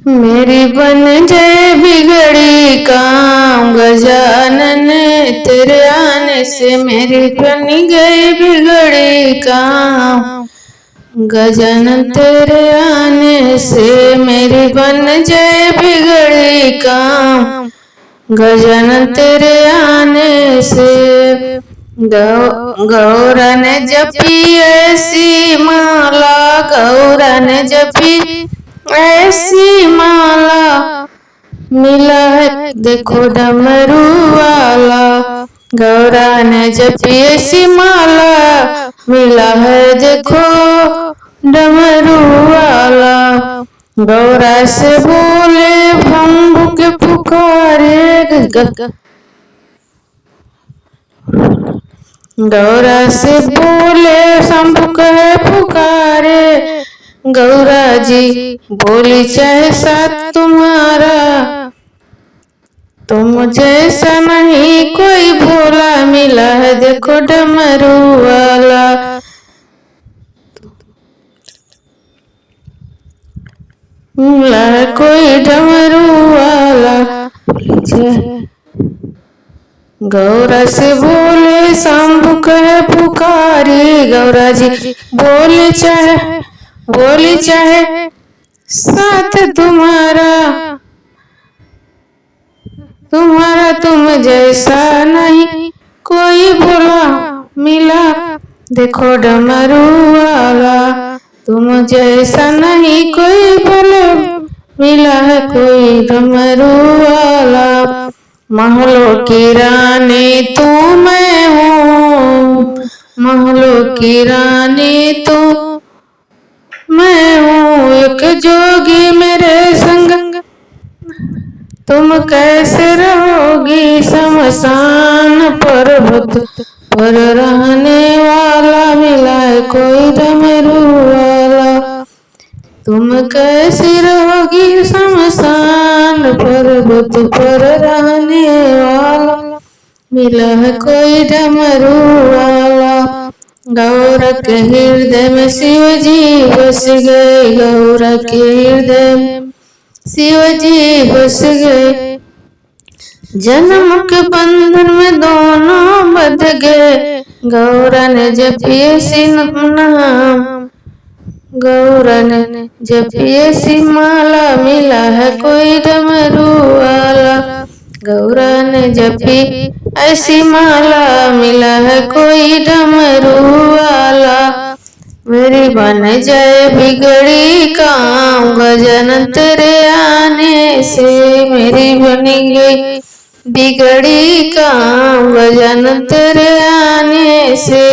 मेरी बन जाए बिगड़ी काम गजानन, तेरे आने से मेरी बन गई बिगड़ी काम। गजानन तेरे आने से मेरी बन जाए बिगड़ी काम। गजानन तेरे आने से गौरा ने जपी ऐसी माला, गौरा ने जपी ऐसी माला, मिला है देखो डमरू वाला। गौरा ने जपी ऐसी माला, मिला है देखो डमरू वाला। गौरा से बोले भंभु के पुकारे, गौरा से बोले शंभु कहे पुकारे। गौरा जी बोली चाहे साथ तुम्हारा, तुम जैसा नहीं कोई भोला, मिला है देखो डमरू वाला। मिला है कोई डमरू वाला। गौरा से बोले शंभु कहे पुकारी, गौरा जी बोली चाहे साथ तुम्हारा, तुम जैसा नहीं कोई भोला, मिला देखो डमरू वाला। तुम जैसा नहीं कोई भोला, मिला है कोई डमरू वाला। महलों की रानी तू मैं हूँ, महलों की रानी तू मैं हूँ, एक जोगी मेरे संग, तुम कैसे रहोगी शमशान पर्वत पर रहने वाला, मिला है कोई डमरू वाला। तुम कैसे रहोगी शमशान पर्वत पर रहने वाला, मिला है कोई डमरू वाला। गौरा के हृदय में शिव जी बस गए, गौरा के हृदय में शिव जी बस गए। जन्म के बंधन में दोनों बंध गए। गौरा ने जपी ऐसी नाम, गौरा ने जपी ऐसी माला, मिला है कोई डमरू वाला। गौरा ने जपी ऐसी माला, मिला है कोई डमरू वाला। मेरी बन जाए बिगड़ी काम गजानन तेरे आने से, मेरी बनी गई बिगड़ी काम गजानन तेरे आने से।